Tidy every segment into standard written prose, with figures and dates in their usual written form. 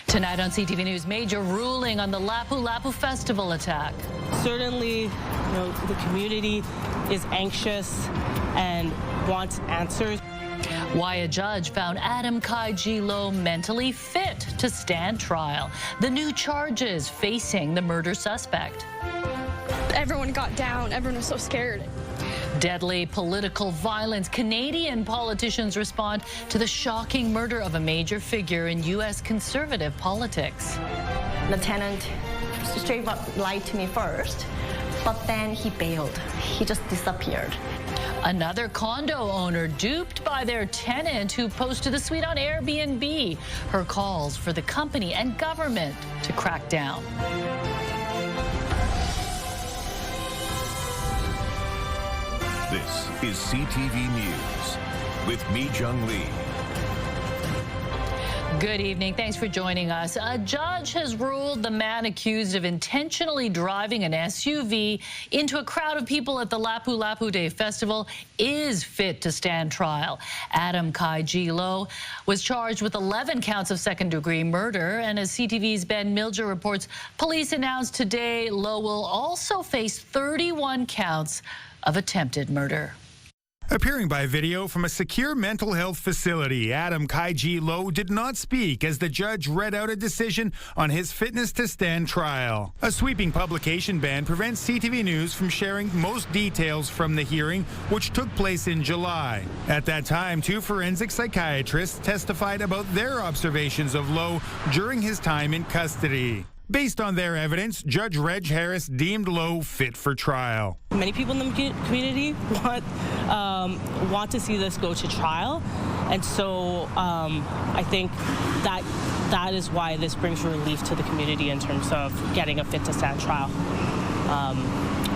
Tonight on CTV News, major ruling on the Lapu-Lapu festival attack. Certainly, the community is anxious and wants answers. Why a judge found Adam Kai-G Low mentally fit to stand trial. The new charges facing the murder suspect. Everyone got down. Everyone was so scared. Deadly political violence. Canadian politicians respond to the shocking murder of a major figure in U.S. conservative politics. The tenant straight up lied to me first, but then he bailed. He just disappeared. Another condo owner duped by their tenant who posted the suite on Airbnb. Her calls for the company and government to crack down. This is CTV News with Mi Jung Lee. Good evening. Thanks for joining us. A judge has ruled the man accused of intentionally driving an SUV into a crowd of people at the Lapu-Lapu Day Festival is fit to stand trial. Adam Kai-G Low was charged with 11 counts of second-degree murder, and as CTV's Ben Milger reports, police announced today Low will also face 31 counts of attempted murder. Appearing by video from a secure mental health facility, Adam Kai-G Low did not speak as the judge read out a decision on his fitness to stand trial. A sweeping publication ban prevents CTV News from sharing most details from the hearing, which took place in July. At that time, 2 forensic psychiatrists testified about their observations of Low during his time in custody. Based on their evidence, Judge Reg Harris deemed Low fit for trial. Many people in the community want to see this go to trial, and so I think that is why this brings relief to the community in terms of getting a fit to stand trial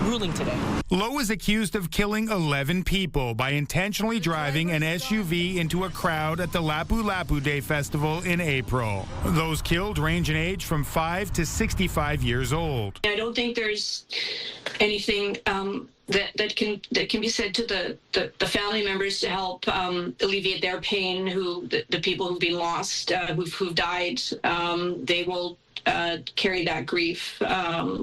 ruling today. Low is accused of killing 11 people by intentionally driving an SUV into a crowd at the Lapu-Lapu Day Festival in April. Those killed range in age from 5 to 65 years old. I don't think there's anything that can be said to the family members to help alleviate their pain. The people who've been lost, who've died, they will carry that grief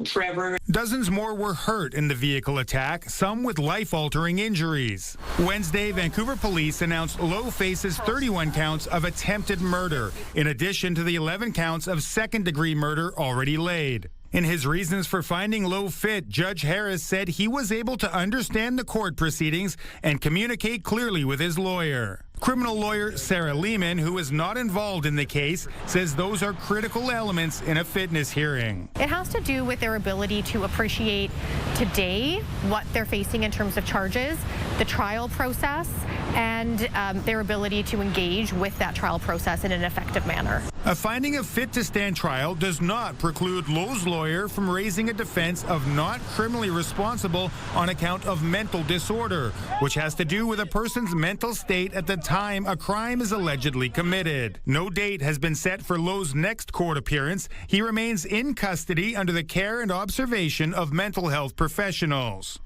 forever. Dozens more were hurt in the vehicle attack, some with life-altering injuries. Wednesday, Vancouver police announced Low faces 31 counts of attempted murder, in addition to the 11 counts of second-degree murder already laid. In his reasons for finding Low fit, Judge Harris said he was able to understand the court proceedings and communicate clearly with his lawyer. Criminal lawyer Sarah Lehman, who is not involved in the case, says those are critical elements in a fitness hearing. It has to do with their ability to appreciate today what they're facing in terms of charges, the trial process, and their ability to engage with that trial process in an effective manner. A finding of fit to stand trial does not preclude Low's lawyer from raising a defense of not criminally responsible on account of mental disorder, which has to do with a person's mental state at the time a crime is allegedly committed. No date has been set for Low's next court appearance. He remains in custody under the care and observation of mental health professionals.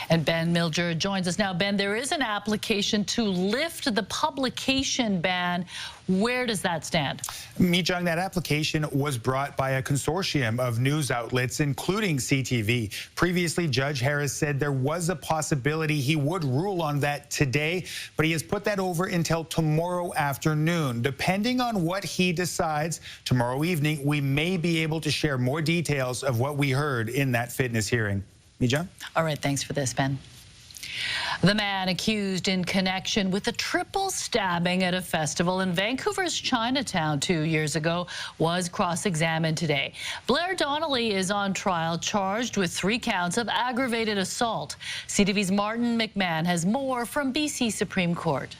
And Ben Milger joins us now. Ben, there is an application to lift the publication ban. Where does that stand? Mi Jung, that application was brought by a consortium of news outlets, including CTV. Previously, Judge Harris said there was a possibility he would rule on that today, but he has put that over until tomorrow afternoon. Depending on what he decides tomorrow evening, we may be able to share more details of what we heard in that fitness hearing. Mi Jung? All right, thanks for this, Ben. The man accused in connection with a triple stabbing at a festival in Vancouver's Chinatown 2 years ago was cross-examined today. Blair Donnelly is on trial, charged with 3 counts of aggravated assault. CTV's Martin McMahon has more from BC Supreme Court.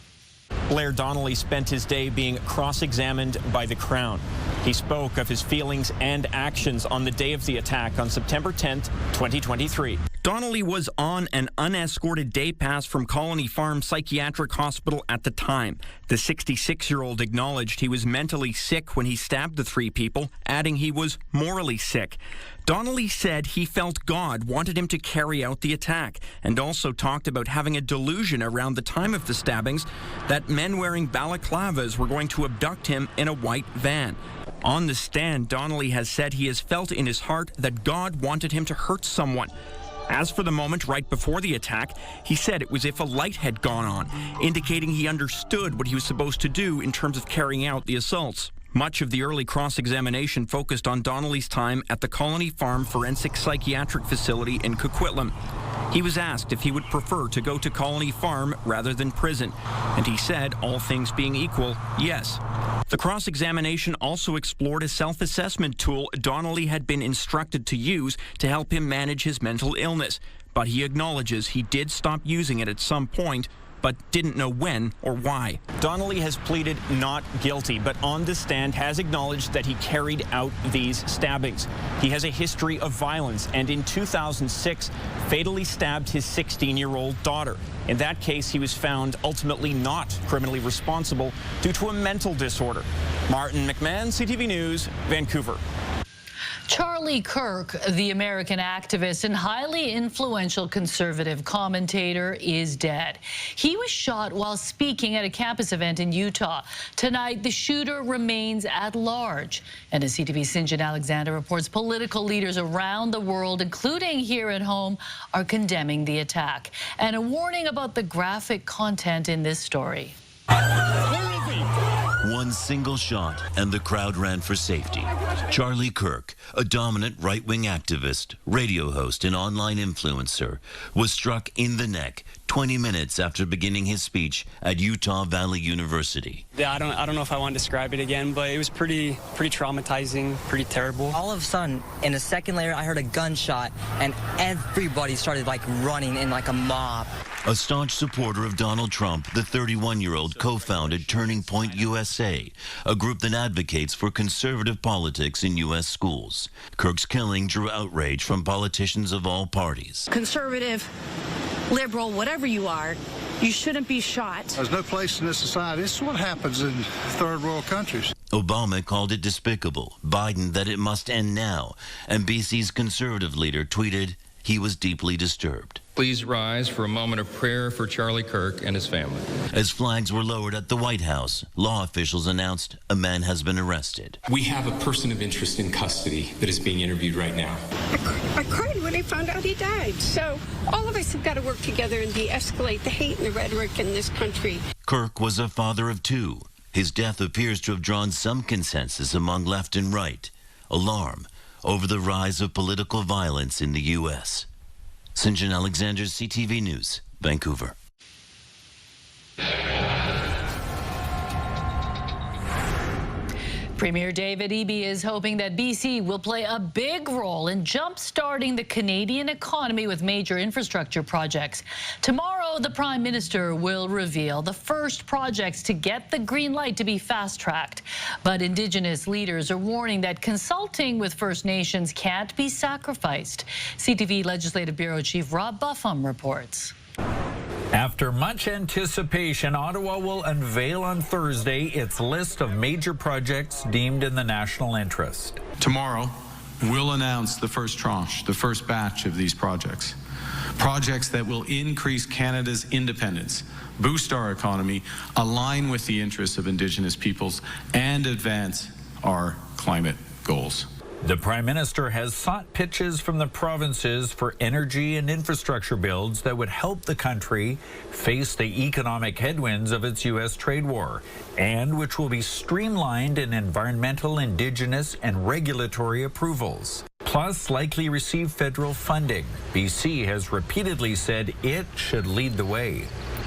Blair Donnelly spent his day being cross-examined by the Crown. He spoke of his feelings and actions on the day of the attack on September 10th, 2023. Donnelly was on an unescorted day pass from Colony Farm Psychiatric Hospital at the time. The 66-year-old acknowledged he was mentally sick when he stabbed the 3 people, adding he was morally sick. Donnelly said he felt God wanted him to carry out the attack, and also talked about having a delusion around the time of the stabbings that men wearing balaclavas were going to abduct him in a white van. On the stand, Donnelly has said he has felt in his heart that God wanted him to hurt someone. As for the moment right before the attack, he said it was as if a light had gone on, indicating he understood what he was supposed to do in terms of carrying out the assaults. Much of the early cross-examination focused on Donnelly's time at the Colony Farm Forensic Psychiatric Facility in Coquitlam. He was asked if he would prefer to go to Colony Farm rather than prison, and he said, all things being equal, yes. The cross-examination also explored a self-assessment tool Donnelly had been instructed to use to help him manage his mental illness, but he acknowledges he did stop using it at some point, but didn't know when or why. Donnelly has pleaded not guilty, but on the stand has acknowledged that he carried out these stabbings. He has a history of violence and in 2006 fatally stabbed his 16-year-old daughter. In that case, he was found ultimately not criminally responsible due to a mental disorder. Martin McMahon, CTV News, Vancouver. Charlie Kirk, the American activist and highly influential conservative commentator, is dead. He was shot while speaking at a campus event in Utah. Tonight, the shooter remains at large. And as CTV's St. John Alexander reports, political leaders around the world, including here at home, are condemning the attack. And a warning about the graphic content in this story. One single shot, and the crowd ran for safety. Charlie Kirk, a dominant right-wing activist, radio host, and online influencer, was struck in the neck 20 minutes after beginning his speech at Utah Valley University. Yeah, I don't know if I want to describe it again, but it was pretty traumatizing, pretty terrible. All of a sudden, in a second later, I heard a gunshot, and everybody started running in like a mob. A staunch supporter of Donald Trump, the 31-year-old co-founded Turning Point USA, a group that advocates for conservative politics in U.S. schools. Kirk's killing drew outrage from politicians of all parties. Conservative, liberal, whatever you are, you shouldn't be shot. There's no place in this society. This is what happens in third world countries. Obama called it despicable, Biden that it must end now, and BC's conservative leader tweeted he was deeply disturbed. Please rise for a moment of prayer for Charlie Kirk and his family. As flags were lowered at the White House, law officials announced a man has been arrested. We have a person of interest in custody that is being interviewed right now. I cried when I found out he died. So all of us have got to work together and de-escalate the hate and the rhetoric in this country. Kirk was a father of two. His death appears to have drawn some consensus among left and right. Alarm over the rise of political violence in the U.S. St. John Alexander, CTV News, Vancouver. Premier David Eby is hoping that BC will play a big role in jump-starting the Canadian economy with major infrastructure projects. Tomorrow, the Prime Minister will reveal the first projects to get the green light to be fast-tracked. But Indigenous leaders are warning that consulting with First Nations can't be sacrificed. CTV Legislative Bureau Chief Rob Buffum reports. After much anticipation, Ottawa will unveil on Thursday its list of major projects deemed in the national interest. Tomorrow, we'll announce the first tranche, the first batch of these projects. Projects that will increase Canada's independence, boost our economy, align with the interests of Indigenous peoples, and advance our climate goals. The Prime Minister has sought pitches from the provinces for energy and infrastructure builds that would help the country face the economic headwinds of its U.S. trade war, and which will be streamlined in environmental, Indigenous, and regulatory approvals. Plus, likely receive federal funding. BC has repeatedly said it should lead the way.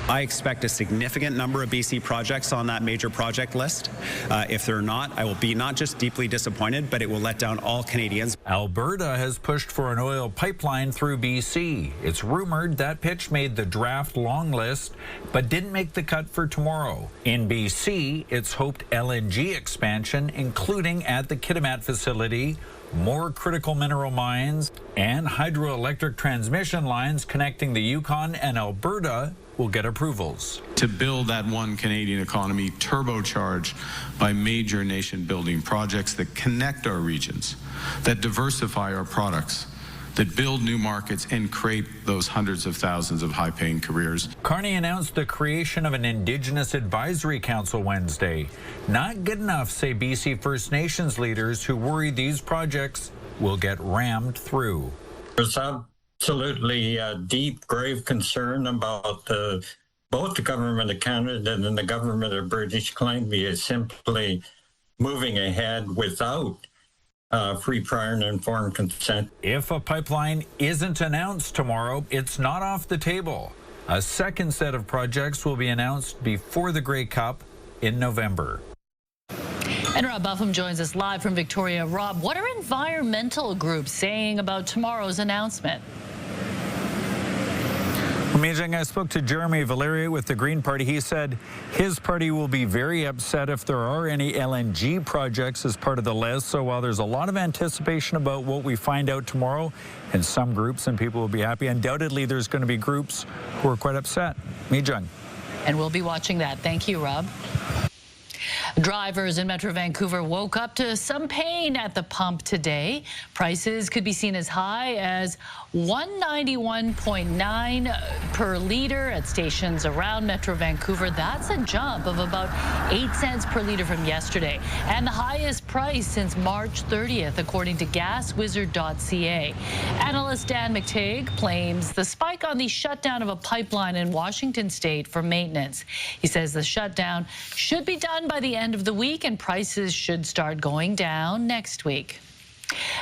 I expect a significant number of BC projects on that major project list. If they're not, I will be not just deeply disappointed, but it will let down all Canadians. Alberta has pushed for an oil pipeline through BC. It's rumored that pitch made the draft long list, but didn't make the cut for tomorrow. In BC, it's hoped LNG expansion, including at the Kitimat facility, more critical mineral mines, and hydroelectric transmission lines connecting the Yukon and Alberta will get approvals. To build that one Canadian economy turbocharged by major nation-building projects that connect our regions, that diversify our products, that build new markets and create those hundreds of thousands of high-paying careers. Carney announced the creation of an Indigenous Advisory Council Wednesday. Not good enough, say BC First Nations leaders who worry these projects will get rammed through. There's absolutely a deep, grave concern about both the government of Canada and the government of British Columbia simply moving ahead without free, prior, and informed consent. If a pipeline isn't announced tomorrow, it's not off the table. A second set of projects will be announced before the Grey Cup in November. And Rob Buffum joins us live from Victoria. Rob, what are environmental groups saying about tomorrow's announcement? Amazing. I spoke to Jeremy Valeria with the Green Party. He said his party will be very upset if there are any LNG projects as part of the list. So while there's a lot of anticipation about what we find out tomorrow, and some groups and people will be happy, undoubtedly there's going to be groups who are quite upset. Mi Jung. And we'll be watching that. Thank you, Rob. Drivers in Metro Vancouver woke up to some pain at the pump today. Prices could be seen as high as $191.9 per liter at stations around Metro Vancouver. That's a jump of about 8 cents per liter from yesterday, and the highest price since March 30th, according to gaswizard.ca. Analyst Dan McTague blames the spike on the shutdown of a pipeline in Washington state for maintenance. He says the shutdown should be done by the end of the week, and prices should start going down next week.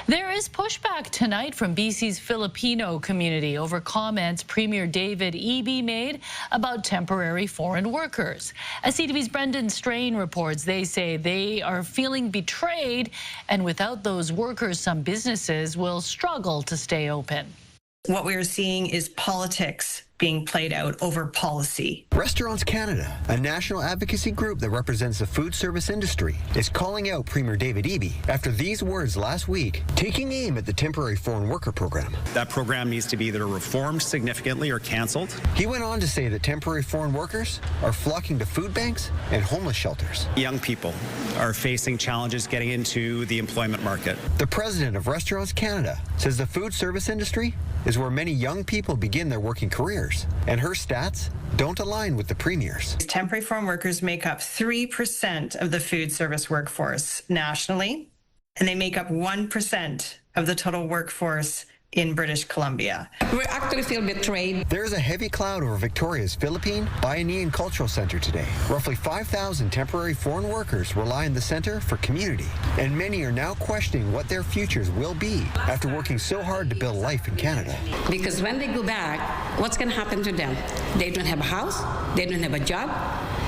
There is pushback tonight from BC's Filipino community over comments Premier David Eby made about temporary foreign workers. As CTV's Brendan Strain reports, they say they are feeling betrayed, and without those workers, some businesses will struggle to stay open. What we are seeing is politics being played out over policy. Restaurants Canada, a national advocacy group that represents the food service industry, is calling out Premier David Eby after these words last week, taking aim at the temporary foreign worker program. That program needs to be either reformed significantly or canceled. He went on to say that temporary foreign workers are flocking to food banks and homeless shelters. Young people are facing challenges getting into the employment market. The president of Restaurants Canada says the food service industry is where many young people begin their working careers, and her stats don't align with the Premier's. Temporary foreign workers make up 3% of the food service workforce nationally, and they make up 1% of the total workforce in British Columbia. We actually feel betrayed. There's a heavy cloud over Victoria's Philippine Bayanihan Cultural Center today. Roughly 5,000 temporary foreign workers rely on the center for community, and many are now questioning what their futures will be after working so hard to build life in Canada. Because when they go back, what's going to happen to them? They don't have a house, they don't have a job,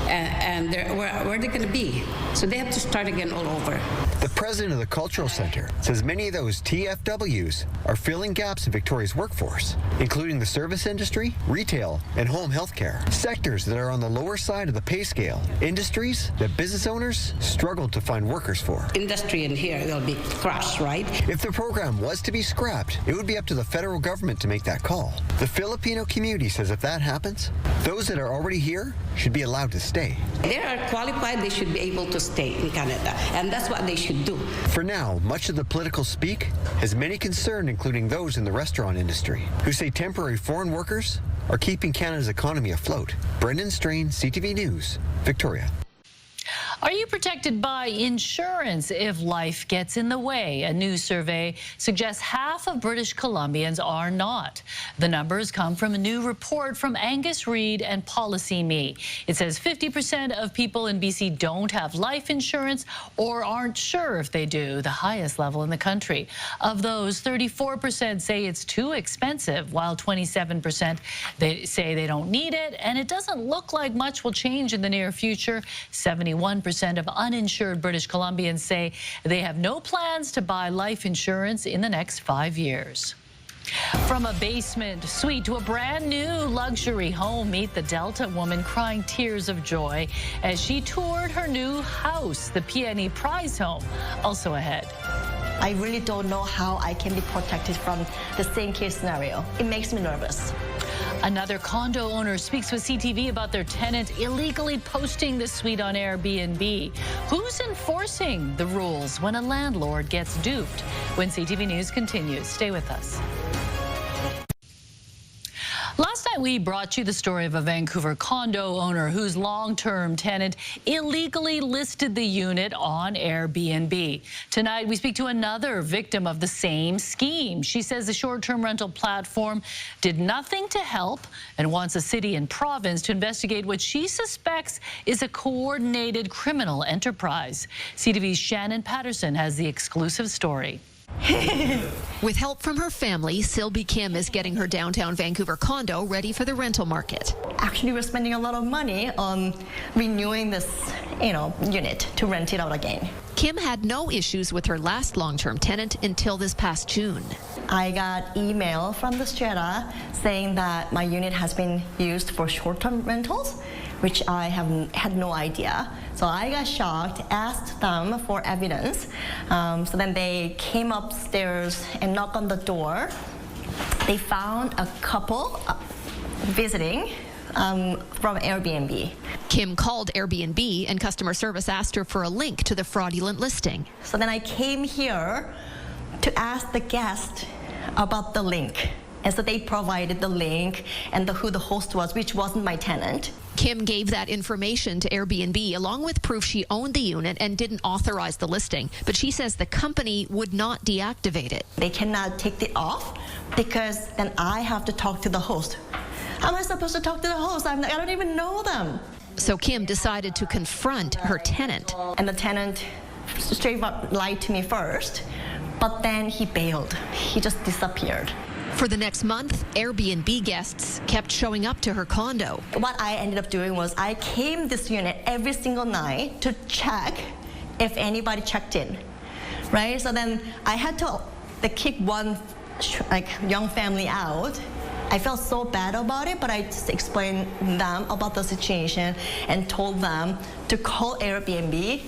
and where are they going to be? So they have to start again all over. The president of the Cultural Center says many of those TFWs are filling gaps in Victoria's workforce, including the service industry, retail, and home health care. Sectors that are on the lower side of the pay scale. Industries that business owners struggle to find workers for. Industry in here will be crushed, right? If the program was to be scrapped, it would be up to the federal government to make that call. The Filipino community says if that happens, those that are already here should be allowed to stay. They are qualified, they should be able to stay in Canada, and that's what they should do. For now, much of the political speak has many concerned, including those in the restaurant industry, who say temporary foreign workers are keeping Canada's economy afloat. Brendan Strain, CTV News, Victoria. Are you protected by insurance if life gets in the way? A new survey suggests half of British Columbians are not. The numbers come from a new report from Angus Reid and Policy Me. It says 50% of people in BC don't have life insurance or aren't sure if they do, the highest level in the country. Of those, 34% say it's too expensive, while 27% they say they don't need it, and it doesn't look like much will change in the near future. 71% of uninsured British Columbians say they have no plans to buy life insurance in the next 5 years. From a basement suite to a brand new luxury home, meet the Delta woman crying tears of joy as she toured her new house, the PNE Prize Home. Also ahead. I really don't know how I can be protected from the same case scenario. It makes me nervous. Another condo owner speaks with CTV about their tenant illegally posting the suite on Airbnb. Who's enforcing the rules when a landlord gets duped? When CTV News continues, stay with us. Last night, we brought you the story of a Vancouver condo owner whose long-term tenant illegally listed the unit on Airbnb. Tonight, we speak to another victim of the same scheme. She says the short-term rental platform did nothing to help and wants a city and province to investigate what she suspects is a coordinated criminal enterprise. CTV's Shannon Patterson has the exclusive story. With help from her family, Sylvie Kim is getting her downtown Vancouver condo ready for the rental market. Actually, we're spending a lot of money on renewing this, unit to rent it out again. Kim had no issues with her last long-term tenant until this past June. I got email from the strata saying that my unit has been used for short-term rentals, which I had no idea. So I got shocked, asked them for evidence. So then they came upstairs and knocked on the door. They found a couple visiting from Airbnb. Kim called Airbnb and customer service asked her for a link to the fraudulent listing. So then I came here to ask the guest about the link. And so they provided the link and who the host was, which wasn't my tenant. Kim gave that information to Airbnb along with proof she owned the unit and didn't authorize the listing. But she says the company would not deactivate it. They cannot take it off because then I have to talk to the host. How am I supposed to talk to the host? I don't even know them. So Kim decided to confront her tenant. And the tenant straight up lied to me first, but then he bailed. He just disappeared. For the next month, Airbnb guests kept showing up to her condo. What I ended up doing was I came this unit every single night to check if anybody checked in, right? So then I had to kick one young family out. I felt so bad about it, but I just explained them about the situation and told them to call Airbnb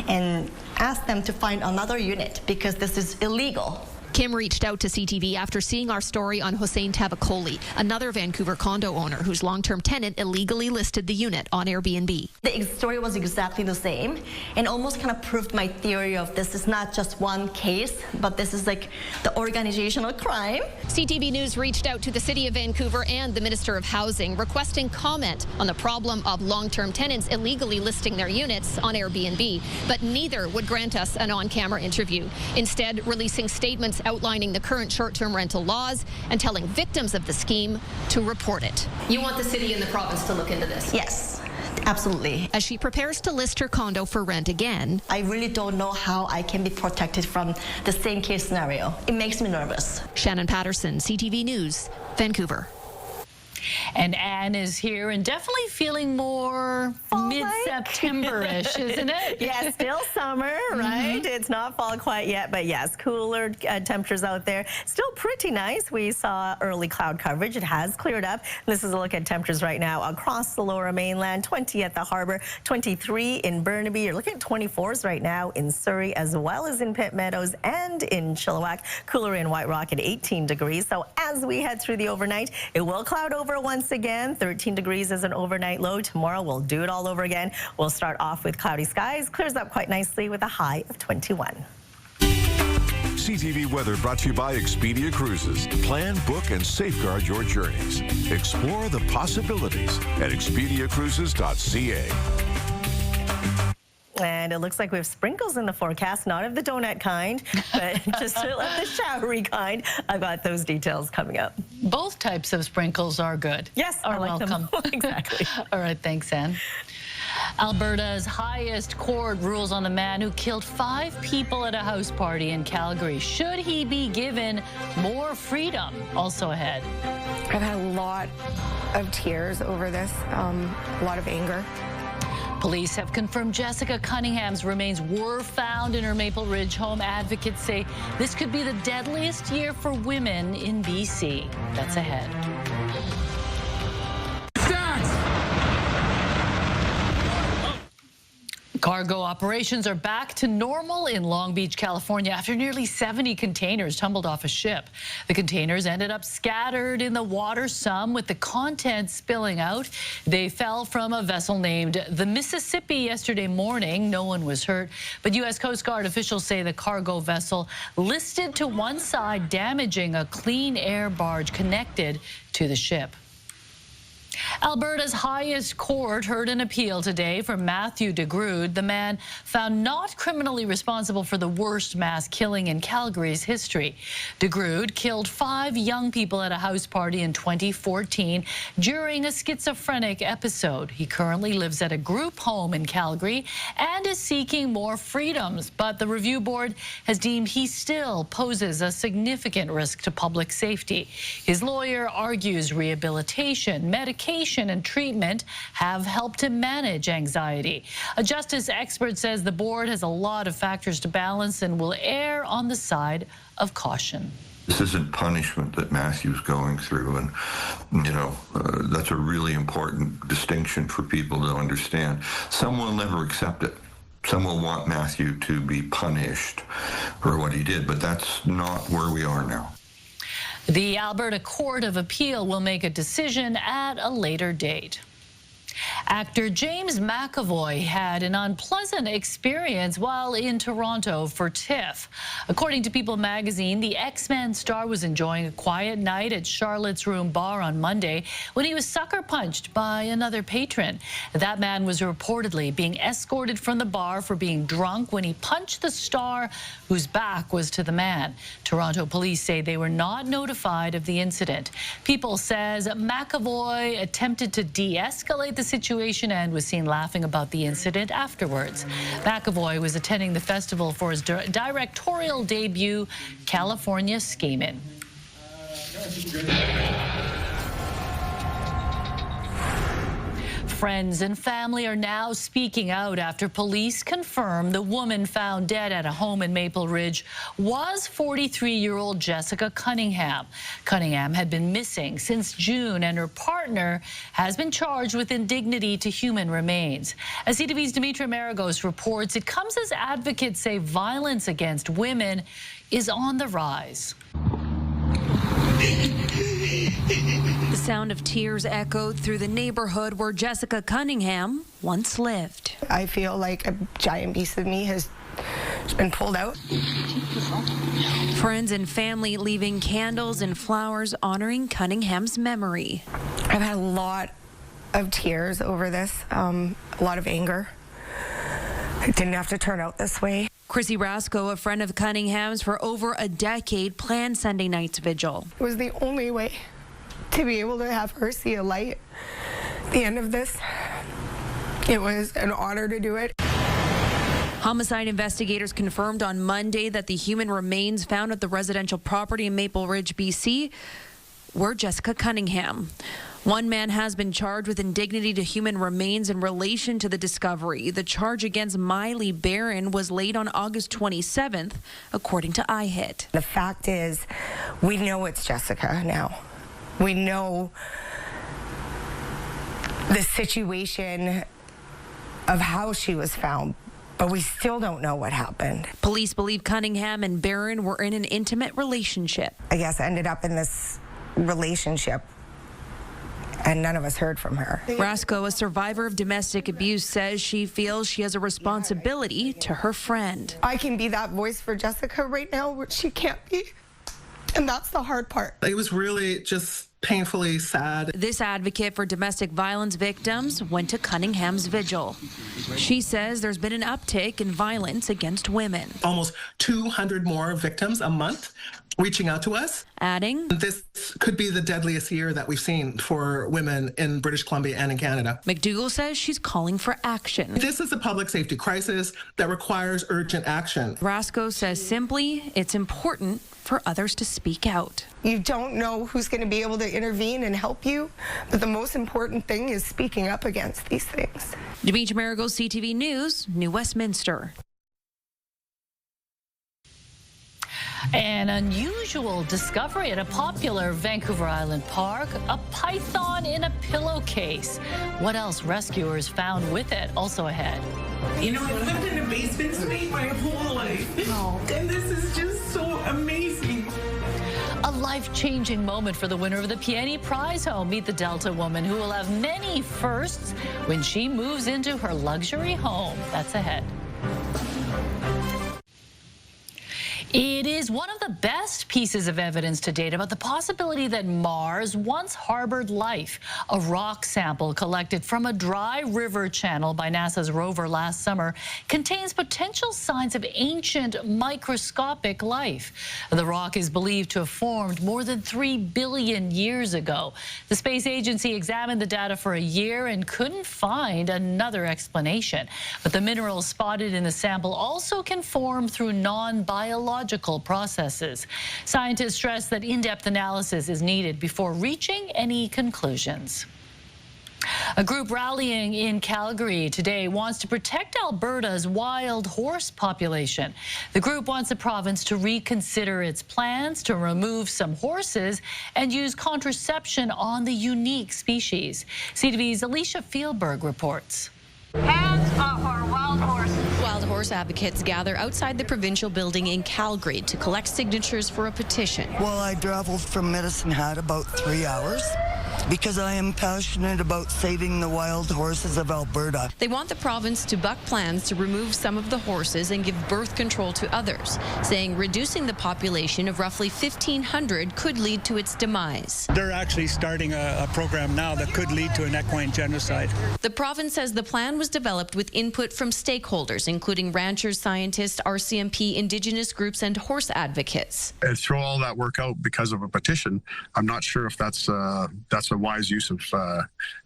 and ask them to find another unit because this is illegal. Kim reached out to CTV after seeing our story on Hossein Tabakoli, another Vancouver condo owner whose long-term tenant illegally listed the unit on Airbnb. The story was exactly the same and almost kind of proved my theory of this is not just one case, but this is like the organizational crime. CTV News reached out to the City of Vancouver and the Minister of Housing requesting comment on the problem of long-term tenants illegally listing their units on Airbnb, but neither would grant us an on-camera interview, instead releasing statements outlining the current short-term rental laws and telling victims of the scheme to report it. You want the city and the province to look into this? Yes, absolutely. As she prepares to list her condo for rent again, I really don't know how I can be protected from the same case scenario. It makes me nervous. Shannon Patterson, CTV News, Vancouver. And Anne is here and definitely feeling more mid-September-ish, isn't it? Yeah, still summer, right? It's not fall quite yet, but yes, cooler temperatures out there. Still pretty nice. We saw early cloud coverage. It has cleared up. This is a look at temperatures right now across the lower mainland. 20 at the harbor, 23 in Burnaby. You're looking at 24s right now in Surrey as well as in Pitt Meadows and in Chilliwack. Cooler in White Rock at 18 degrees. So as we head through the overnight, it will cloud over once again. 13 degrees is an overnight low. Tomorrow we'll do it all over again. We'll start off with cloudy skies. Clears up quite nicely with a high of 21. CTV weather brought to you by Expedia Cruises. Plan, book, and safeguard your journeys. Explore the possibilities at expediacruises.ca. And it looks like we have sprinkles in the forecast, not of the donut kind, but just of the showery kind. I've got those details coming up. Both types of sprinkles are good. Yes, are like welcome. Them. Exactly. All right, thanks, Anne. Alberta's highest court rules on the man who killed 5 people at a house party in Calgary. Should he be given more freedom? Also ahead. I've had a lot of tears over this, a lot of anger. Police have confirmed Jessica Cunningham's remains were found in her Maple Ridge home. Advocates say this could be the deadliest year for women in BC. That's ahead. Cargo operations are back to normal in Long Beach, California after nearly 70 containers tumbled off a ship. The containers ended up scattered in the water, some with the contents spilling out. They fell from a vessel named the Mississippi yesterday morning. No one was hurt, but U.S. Coast Guard officials say the cargo vessel listed to one side, damaging a clean air barge connected to the ship. Alberta's highest court heard an appeal today for Matthew DeGrude, the man found not criminally responsible for the worst mass killing in Calgary's history. DeGrude killed 5 young people at a house party in 2014 during a schizophrenic episode. He currently lives at a group home in Calgary and is seeking more freedoms, but the review board has deemed he still poses a significant risk to public safety. His lawyer argues rehabilitation, medication, and treatment have helped him manage anxiety. A justice expert says the board has a lot of factors to balance and will err on the side of caution. This isn't punishment that Matthew's going through, and that's a really important distinction for people to understand. Some will never accept it. Some will want Matthew to be punished for what he did, but that's not where we are now. The Alberta Court of Appeal will make a decision at a later date. Actor James McAvoy had an unpleasant experience while in Toronto for TIFF. According to People magazine, the X-Men star was enjoying a quiet night at Charlotte's Room Bar on Monday when he was sucker punched by another patron. That man was reportedly being escorted from the bar for being drunk when he punched the star whose back was to the man. Toronto police say they were not notified of the incident. People says McAvoy attempted to de-escalate the situation and was seen laughing about the incident afterwards. McAvoy was attending the festival for his directorial debut, California Schemin'. Friends and family are now speaking out after police confirm the woman found dead at a home in Maple Ridge was 43-year-old Jessica Cunningham. Cunningham had been missing since June, and her partner has been charged with indignity to human remains. As CTV's Dimitri Maragos reports, it comes as advocates say violence against women is on the rise. The sound of tears echoed through the neighborhood where Jessica Cunningham once lived. I feel like a giant piece of me has been pulled out. Friends and family leaving candles and flowers honoring Cunningham's memory. I've had a lot of tears over this, a lot of anger. It didn't have to turn out this way. Chrissy Rasco, a friend of Cunningham's for over a decade, planned Sunday night's vigil. It was the only way to be able to have her see a light at the end of this. It was an honor to do it. Homicide investigators confirmed on Monday that the human remains found at the residential property in Maple Ridge, BC, were Jessica Cunningham. One man has been charged with indignity to human remains in relation to the discovery. The charge against Miley Barron was laid on August 27th, according to iHit. The fact is, we know it's Jessica now. We know the situation of how she was found, but we still don't know what happened. Police believe Cunningham and Barron were in an intimate relationship. I guess ended up in this relationship, and none of us heard from her. Rasco, a survivor of domestic abuse, says she feels she has a responsibility to her friend. I can be that voice for Jessica right now where she can't be, and that's the hard part. It was really just painfully sad. This advocate for domestic violence victims went to Cunningham's vigil. She says there's been an uptick in violence against women. Almost 200 more victims a month reaching out to us. Adding, this could be the deadliest year that we've seen for women in British Columbia and in Canada. McDougall says she's calling for action. This is a public safety crisis that requires urgent action. Rasco says simply, it's important for others to speak out. You don't know who's going to be able to intervene and help you, but the most important thing is speaking up against these things. Dimitri Maragos, CTV News, New Westminster. An unusual discovery at a popular Vancouver Island park, a python in a pillowcase. What else rescuers found with it? Also ahead. You know, I've lived in a basement suite my whole life. Oh. And this is just so amazing. A life-changing moment for the winner of the Peony Prize home. Meet the Delta woman who will have many firsts when she moves into her luxury home. That's ahead. It is one of the best pieces of evidence to date about the possibility that Mars once harbored life. A rock sample collected from a dry river channel by NASA's rover last summer contains potential signs of ancient microscopic life. The rock is believed to have formed more than 3 billion years ago. The space agency examined the data for a year and couldn't find another explanation. But the minerals spotted in the sample also can form through non-biological processes. Scientists stress that in-depth analysis is needed before reaching any conclusions. A group rallying in Calgary today wants to protect Alberta's wild horse population. The group wants the province to reconsider its plans to remove some horses and use contraception on the unique species. CTV's Alicia Fieldberg reports. Hands off our wild horses. Wild horse advocates gather outside the provincial building in Calgary to collect signatures for a petition. Well, I traveled from Medicine Hat about 3 hours because I am passionate about saving the wild horses of Alberta. They want the province to buck plans to remove some of the horses and give birth control to others, saying reducing the population of roughly 1,500 could lead to its demise. They're actually starting a program now that could lead to an equine genocide. The province says the plan was developed with input from stakeholders, including ranchers, scientists, RCMP, Indigenous groups, and horse advocates. And throw all that work out because of a petition, I'm not sure if that's a wise use of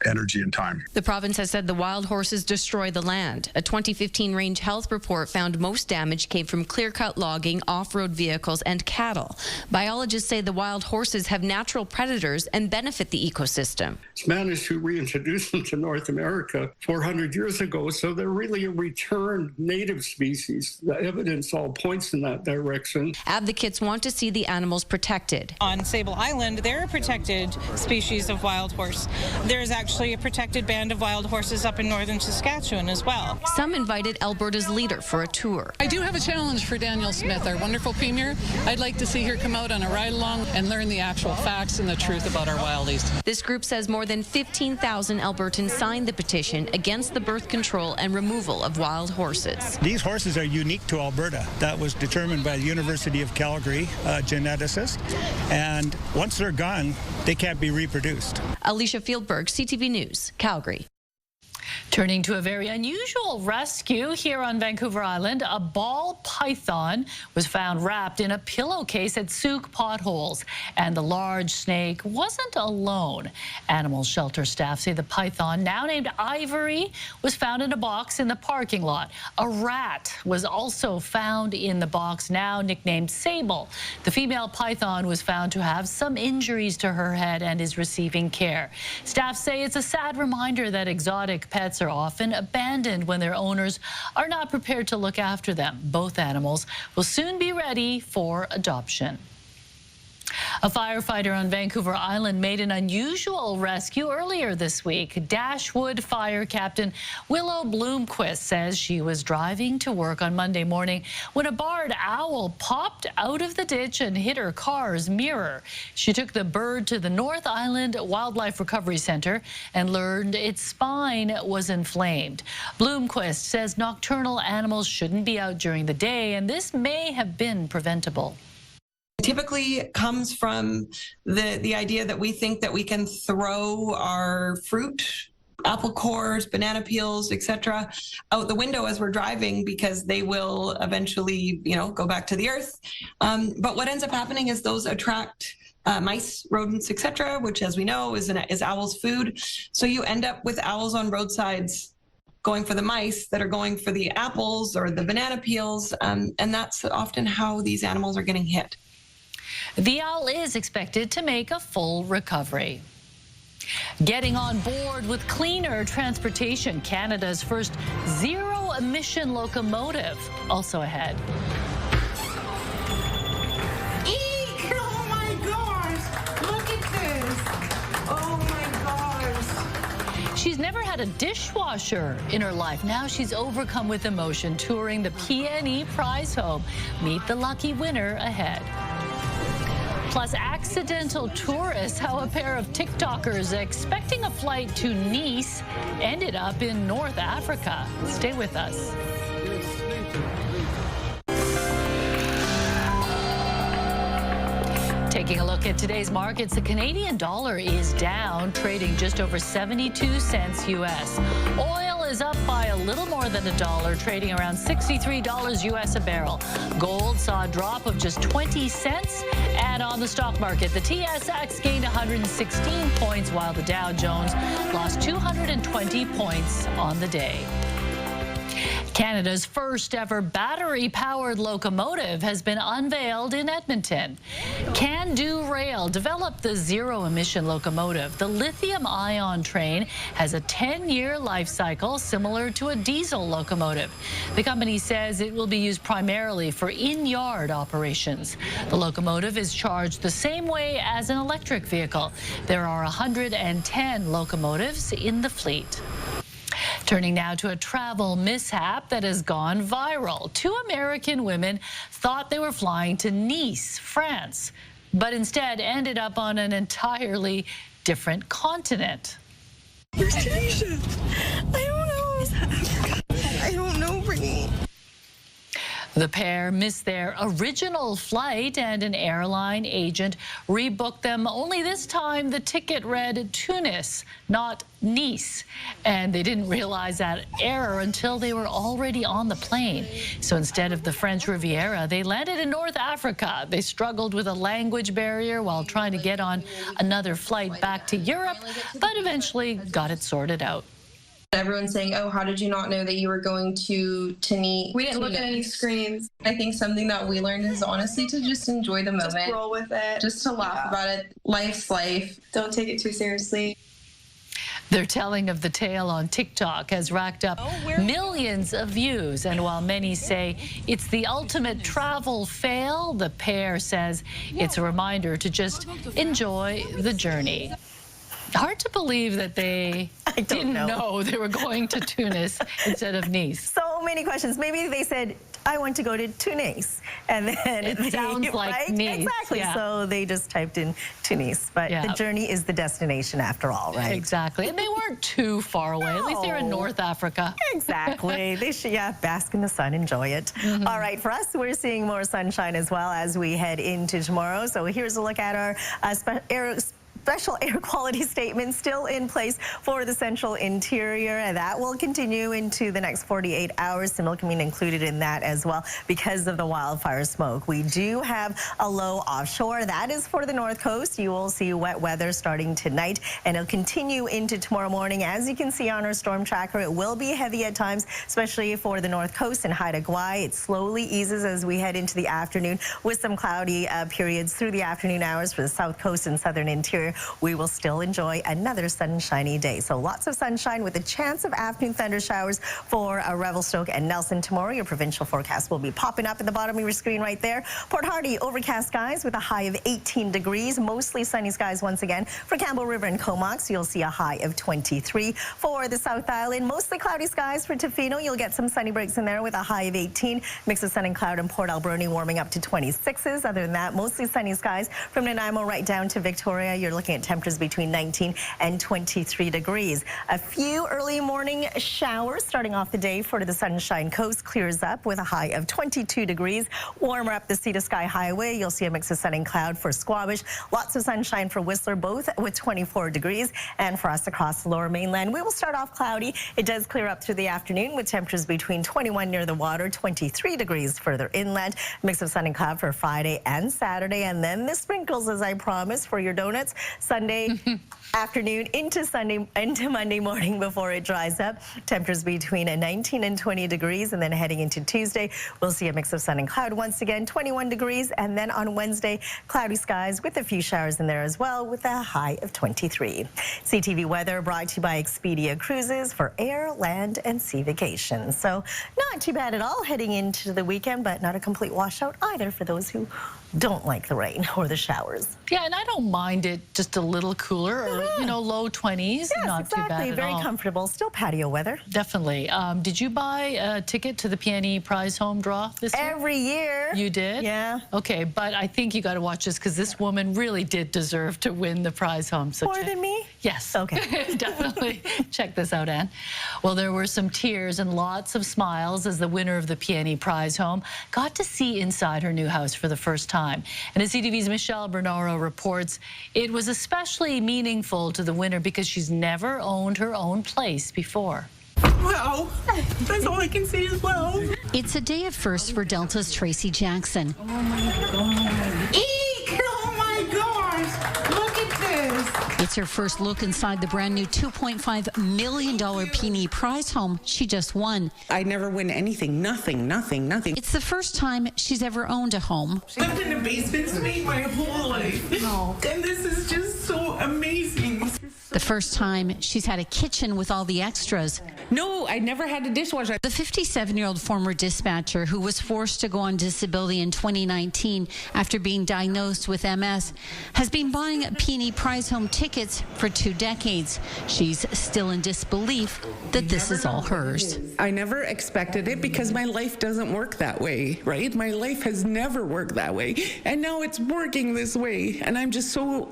energy and time. The province has said the wild horses destroy the land. A 2015 range health report found most damage came from clear-cut logging, off-road vehicles, and cattle. Biologists say the wild horses have natural predators and benefit the ecosystem. It's managed to reintroduce them to North America 400 years ago, so they're really a returned native species. The evidence all points in that direction. Advocates want to see the animals protected. On Sable Island, they're a protected species of wild horse. There's actually a protected band of wild horses up in northern Saskatchewan as well. Some invited Alberta's leader for a tour. I do have a challenge for Danielle Smith, our wonderful premier. I'd like to see her come out on a ride-along and learn the actual facts and the truth about our wildies. This group says more than 15,000 Albertans signed the petition against the birth control and removal of wild horses. These horses are unique to Alberta. That was determined by the University of Calgary, a geneticist. And once they're gone, they can't be reproduced. Alicia Fieldberg, CTV News, Calgary. Turning to a very unusual rescue here on Vancouver Island, a ball python was found wrapped in a pillowcase at Souk Potholes, and the large snake wasn't alone. Animal shelter staff say the python, now named Ivory, was found in a box in the parking lot. A rat was also found in the box, now nicknamed Sable. The female python was found to have some injuries to her head and is receiving care. Staff say it's a sad reminder that exotic pets are often abandoned when their owners are not prepared to look after them. Both animals will soon be ready for adoption. A firefighter on Vancouver Island made an unusual rescue earlier this week. Dashwood Fire Captain Willow Bloomquist says she was driving to work on Monday morning when a barred owl popped out of the ditch and hit her car's mirror. She took the bird to the North Island Wildlife Recovery Center and learned its spine was inflamed. Bloomquist says nocturnal animals shouldn't be out during the day, and this may have been preventable. Typically it comes from the idea that we think that we can throw our fruit, apple cores, banana peels, etc., out the window as we're driving because they will eventually, go back to the earth. But what ends up happening is those attract mice, rodents, etc., which, as we know, is owls' food. So you end up with owls on roadsides going for the mice that are going for the apples or the banana peels, and that's often how these animals are getting hit. The owl is expected to make a full recovery. Getting on board with cleaner transportation, Canada's first zero-emission locomotive, also ahead. gosh, look at this. Oh my gosh. She's never had a dishwasher in her life. Now she's overcome with emotion, touring the PNE prize home. Meet the lucky winner ahead. Plus, accidental tourists, how a pair of TikTokers expecting a flight to Nice ended up in North Africa. Stay with us. Taking a look at today's markets, the Canadian dollar is down, trading just over 72 cents US. Oil is up by a little more than $1, trading around $63 US a barrel. Gold saw a drop of just 20 cents. And on the stock market, the TSX gained 116 points, while the Dow Jones lost 220 points on the day. Canada's first ever battery-powered locomotive has been unveiled in Edmonton. Can-Do Rail developed the zero-emission locomotive. The lithium-ion train has a 10-year life cycle similar to a diesel locomotive. The company says it will be used primarily for in-yard operations. The locomotive is charged the same way as an electric vehicle. There are 110 locomotives in the fleet. Turning now to a travel mishap that has gone viral. 2 American women thought they were flying to Nice, France, but instead ended up on an entirely different continent. Where's Tunisia? I don't know. Is that Africa? I don't know, Brittany. The pair missed their original flight, and an airline agent rebooked them, only this time the ticket read Tunis, not Nice. And they didn't realize that error until they were already on the plane. So instead of the French Riviera, they landed in North Africa. They struggled with a language barrier while trying to get on another flight back to Europe, but eventually got it sorted out. Everyone's saying, oh, how did you not know that you were going to Nice? We didn't look at any screens. I think something that we learned is honestly to just enjoy the moment. Just roll with it. Just to laugh about it. Life's life. Don't take it too seriously. Their telling of the tale on TikTok has racked up millions of views. And while many say it's the ultimate travel fail, the pair says it's a reminder to just enjoy the journey. Hard to believe that they didn't know they were going to Tunis instead of Nice. So many questions. Maybe they said, I want to go to Tunis. And then it sounds like Nice. Exactly. Yeah. So they just typed in Tunis. But the journey is the destination after all, right? Exactly. And they weren't too far away. At least they're in North Africa. Exactly. They should, bask in the sun, enjoy it. All right, for us, we're seeing more sunshine as well as we head into tomorrow. So here's a look at our special air quality statement still in place for the central interior, and that will continue into the next 48 hours. Similkameen included in that as well because of the wildfire smoke. We do have a low offshore. That is for the north coast. You will see wet weather starting tonight, and it'll continue into tomorrow morning. As you can see on our storm tracker, it will be heavy at times, especially for the north coast and Haida Gwaii. It slowly eases as we head into the afternoon with some cloudy periods through the afternoon hours for the south coast and southern interior. We will still enjoy another sunshiny day. So lots of sunshine with a chance of afternoon thunder showers for Revelstoke and Nelson tomorrow. Your provincial forecast will be popping up at the bottom of your screen right there. Port Hardy, overcast skies with a high of 18 degrees. Mostly sunny skies once again. For Campbell River and Comox, you'll see a high of 23. For the South Island, mostly cloudy skies. For Tofino, you'll get some sunny breaks in there with a high of 18. Mix of sun and cloud in Port Alberni warming up to 26s. Other than that, mostly sunny skies from Nanaimo right down to Victoria. You're looking at temperatures between 19 and 23 degrees. A few early morning showers starting off the day for the Sunshine Coast. Clears up with a high of 22 degrees. Warmer up the Sea to Sky Highway. You'll see a mix of sun and cloud for Squamish. Lots of sunshine for Whistler, both with 24 degrees. And for us across the lower mainland, we will start off cloudy. It does clear up through the afternoon with temperatures between 21 near the water, 23 degrees further inland. Mix of sun and cloud for Friday and Saturday. And then the sprinkles, as I promised, for your donuts. Sunday afternoon into Monday morning before it dries up. Temperatures between 19 and 20 degrees. And then heading into Tuesday, we'll see a mix of sun and cloud once again, 21 degrees. And then on Wednesday, cloudy skies with a few showers in there as well with a high of 23. CTV weather brought to you by Expedia Cruises for air, land, and sea vacations. So not too bad at all heading into the weekend, but not a complete washout either for those who don't like the rain or the showers. Yeah, and I don't mind it just a little cooler or, you know, low 20s. Yes, not exactly. too bad at Very all. comfortable. Still patio weather. Definitely. Did you buy a ticket to the PNE prize home draw this year? Every year. You did? Yeah. Okay, but I think you got to watch this because this woman really did deserve to win the prize home. So More than me? Yes. Okay. Definitely. Check this out, Anne. Well, there were some tears and lots of smiles as the winner of the PNE prize home got to see inside her new house for the first time. And as CTV's Michelle Bernoro reports, it was especially meaningful to the winner because she's never owned her own place before. Wow, that's all I can say is wow. It's a day of firsts for Delta's Tracy Jackson. Oh my God. Eek! Oh my gosh! Look at this! It's her first look inside the brand new $2.5 million PNE prize home she just won. I never win anything, nothing. It's the first time she's ever owned a home. Lived in a basement suite my whole life. And this is just so amazing. The first time she's had a kitchen with all the extras. No, I never had a dishwasher. The 57-year-old former dispatcher who was forced to go on disability in 2019 after being diagnosed with MS has been buying PNE prize home tickets for 2 decades. She's still in disbelief that this is all hers. I never expected it because my life doesn't work that way, right? My life has never worked that way. And now it's working this way. And I'm just so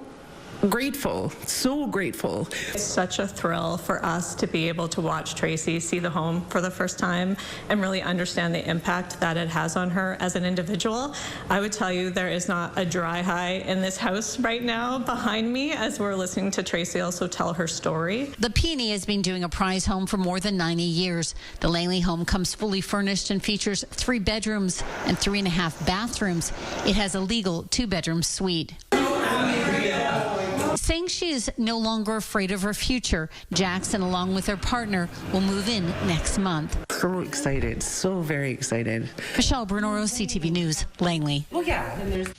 grateful, so grateful. It's such a thrill for us to be able to watch Tracy see the home for the first time and really understand the impact that it has on her as an individual. I would tell you there is not a dry eye in this house right now behind me as we're listening to Tracy also tell her story. The PNE has been doing a prize home for more than 90 years. The Langley home comes fully furnished and features 3 bedrooms and 3.5 bathrooms. It has a legal 2-bedroom suite. Saying she is no longer afraid of her future, Jackson, along with her partner, will move in next month. So excited, so very excited. Michelle Bernoro, CTV News, Langley. Oh yeah, and there's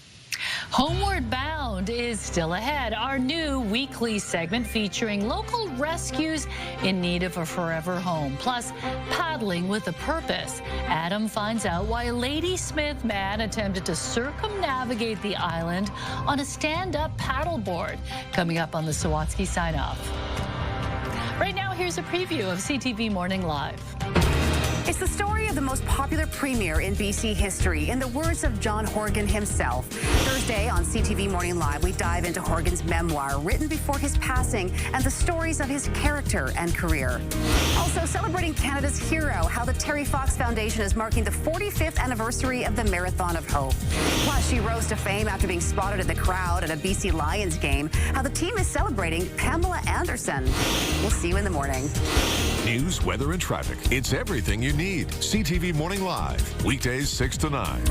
Homeward Bound is still ahead, our new weekly segment featuring local rescues in need of a forever home, plus paddling with a purpose. Adam finds out why a Ladysmith man attempted to circumnavigate the island on a stand-up paddleboard. Coming up on the Sawatsky Sign-Off. Right now, here's a preview of CTV Morning Live. It's the story of the most popular premier in BC history, in the words of John Horgan himself. Thursday on CTV Morning Live, we dive into Horgan's memoir, written before his passing, and the stories of his character and career. Also celebrating Canada's hero, how the Terry Fox Foundation is marking the 45th anniversary of the Marathon of Hope. Plus, she rose to fame after being spotted in the crowd at a BC Lions game, how the team is celebrating Pamela Anderson. We'll see you in the morning. News, weather, and traffic. It's everything you need. CTV Morning Live, weekdays 6 to 9.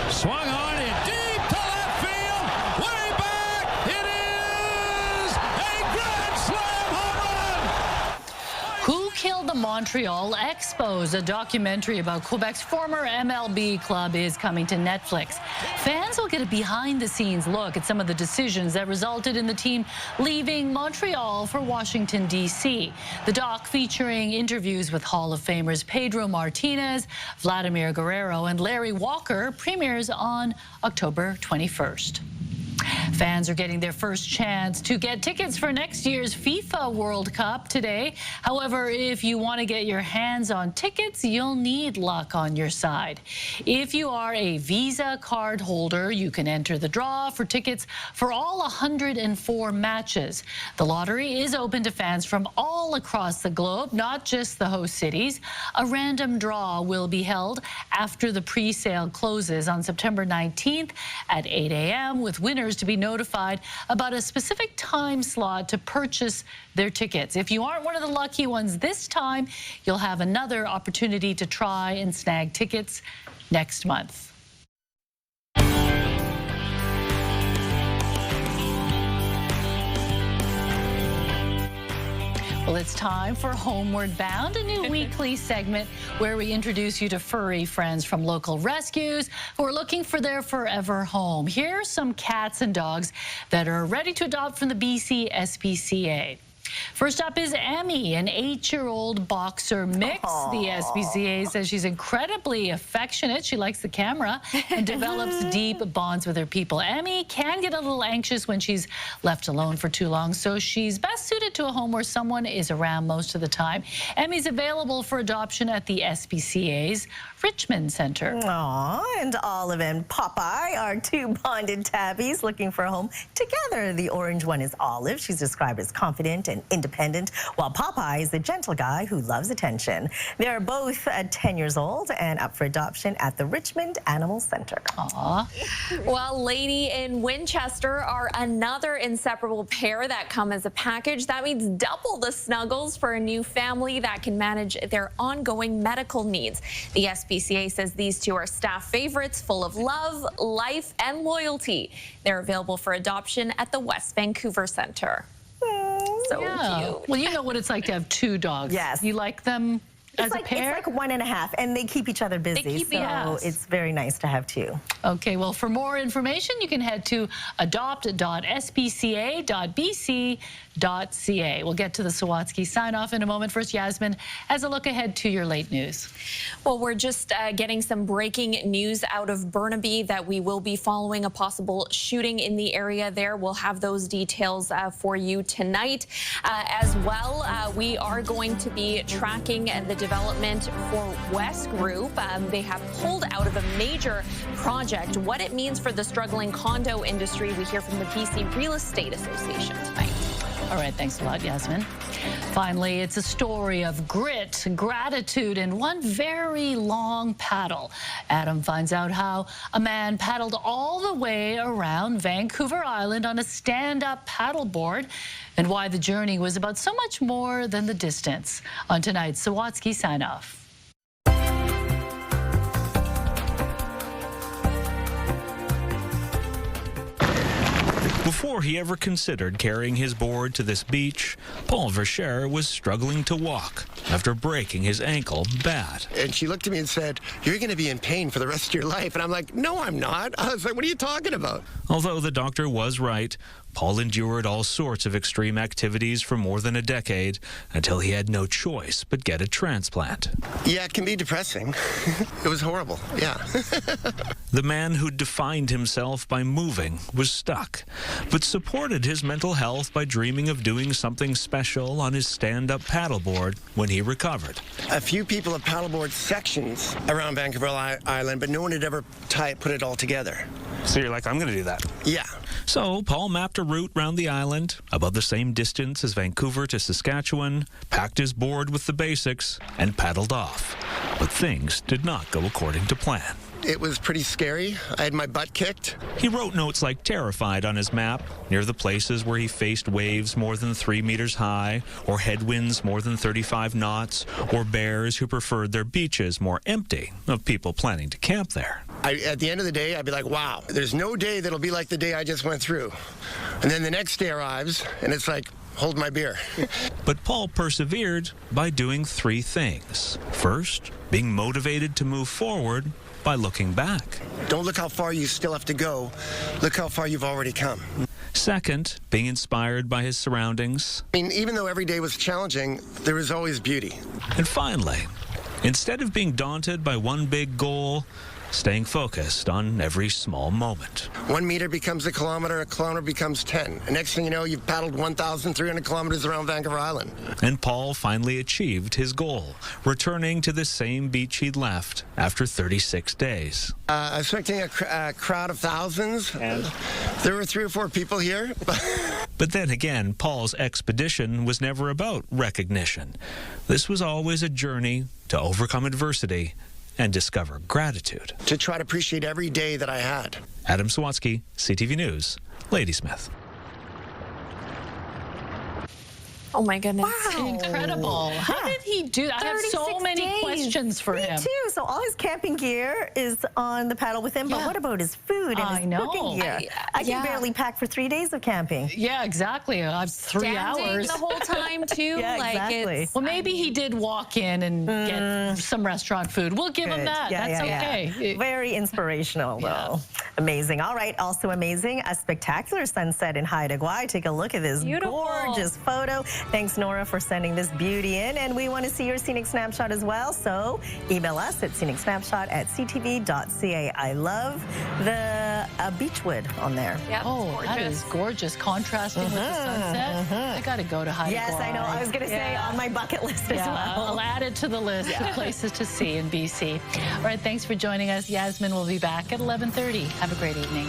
Swung on it deep to left field. Way back. It is a grand slam home run. Who Killed the Montreal Expos? A documentary about Quebec's former MLB club is coming to Netflix. Fans will get a behind-the-scenes look at some of the decisions that resulted in the team leaving Montreal for Washington, D.C. The doc, featuring interviews with Hall of Famers Pedro Martinez, Vladimir Guerrero, and Larry Walker, premieres on October 21st. Fans are getting their first chance to get tickets for next year's FIFA World Cup today. However, if you want to get your hands on tickets, you'll need luck on your side. If you are a Visa card holder, you can enter the draw for tickets for all 104 matches. The lottery is open to fans from all across the globe, not just the host cities. A random draw will be held after the pre-sale closes on September 19th at 8 a.m. with winners to be notified about a specific time slot to purchase their tickets. If you aren't one of the lucky ones this time, you'll have another opportunity to try and snag tickets next month. Well, it's time for Homeward Bound, a new weekly segment where we introduce you to furry friends from local rescues who are looking for their forever home. Here are some cats and dogs that are ready to adopt from the BC SPCA. First up is Emmy, an 8-year-old boxer mix. The SPCA says she's incredibly affectionate. She likes the camera and develops deep bonds with her people. Emmy can get a little anxious when she's left alone for too long, so she's best suited to a home where someone is around most of the time. Emmy's available for adoption at the SPCA's Richmond Centre. Aw, and Olive and Popeye are two bonded tabbies looking for a home together. The orange one is Olive. She's described as confident and independent, while Popeye is the gentle guy who loves attention. They're both 10 years old and up for adoption at the Richmond Animal Centre. Aw. Well, Lady and Winchester are another inseparable pair that come as a package. That means double the snuggles for a new family that can manage their ongoing medical needs. The SPCA says these two are staff favorites, full of love, life, and loyalty. They're available for adoption at the West Vancouver Centre. So cute. Well, you know what it's like to have two dogs. Yes. You like them as a pair? It's like 1.5, and they keep each other busy, so it's very nice to have two. Okay, well, for more information, you can head to adopt.spca.bc.ca. We'll get to the Sawatsky sign-off in a moment. First, Yasmin has a look ahead to your late news. Well, we're just getting some breaking news out of Burnaby that we will be following a possible shooting in the area there. We'll have those details for you tonight. As well, we are going to be tracking the development for West Group. They have pulled out of a major project. What it means for the struggling condo industry, we hear from the BC Real Estate Association tonight. All right, thanks a lot, Yasmin. Finally, it's a story of grit, gratitude, and one very long paddle. Adam finds out how a man paddled all the way around Vancouver Island on a stand-up paddleboard and why the journey was about so much more than the distance. On tonight's Sawatsky sign-off. Before he ever considered carrying his board to this beach, Paul Vercher was struggling to walk after breaking his ankle bad. And she looked at me and said, "You're going to be in pain for the rest of your life." And I'm like, "No, I'm not." I was like, "What are you talking about?" Although the doctor was right, Paul endured all sorts of extreme activities for more than a decade until he had no choice but get a transplant. Yeah, it can be depressing. It was horrible, yeah. The man who defined himself by moving was stuck, but supported his mental health by dreaming of doing something special on his stand-up paddleboard when he recovered. A few people have paddleboard sections around Vancouver Island, but no one had ever put it all together. So you're like, I'm going to do that? Yeah. So Paul mapped a route round the island, about the same distance as Vancouver to Saskatchewan, packed his board with the basics, and paddled off. But things did not go according to plan. It was pretty scary. I had my butt kicked. He wrote notes like terrified on his map, near the places where he faced waves more than 3 meters high, or headwinds more than 35 knots, or bears who preferred their beaches more empty of people planning to camp there. At the end of the day, I'd be like, wow, there's no day that'll be like the day I just went through. And then the next day arrives, and it's like, hold my beer. But Paul persevered by doing 3 things. First, being motivated to move forward by looking back. Don't look how far you still have to go. Look how far you've already come. Second, being inspired by his surroundings. I mean, even though every day was challenging, there was always beauty. And finally, instead of being daunted by one big goal, staying focused on every small moment. 1 meter becomes a kilometer becomes 10. And next thing you know, you've paddled 1,300 kilometers around Vancouver Island. And Paul finally achieved his goal, returning to the same beach he'd left after 36 days. I was expecting a crowd of thousands. And there were 3 or 4 people here. But then again, Paul's expedition was never about recognition. This was always a journey to overcome adversity and discover gratitude. To try to appreciate every day that I had. Adam Sawatsky, CTV News, Ladysmith. Oh my goodness. Wow. Incredible. How did he do that? I have so many questions for him. Me too. So all his camping gear is on the paddle with him, but what about his food and his cooking gear? I can barely pack for 3 days of camping. Yeah, exactly. 3 hours. the whole time, too. Yeah, like exactly. Well, maybe he did walk in and get some restaurant food. We'll give him that. Yeah, That's okay. Very inspirational, though. Amazing. All right, also amazing, a spectacular sunset in Haida Gwaii. Take a look at this gorgeous photo. Thanks, Nora, for sending this beauty in. And we want to see your scenic snapshot as well, so email us at scenicsnapshot@ctv.ca. I love the beechwood on there. That is gorgeous, contrasting with the sunset. I got to go to Haida Gwaii. Yes, I know. I was going to say on my bucket list as well. I'll add it to the list of places to see in BC. All right, thanks for joining us. Yasmin will be back at 11:30. Have a great evening.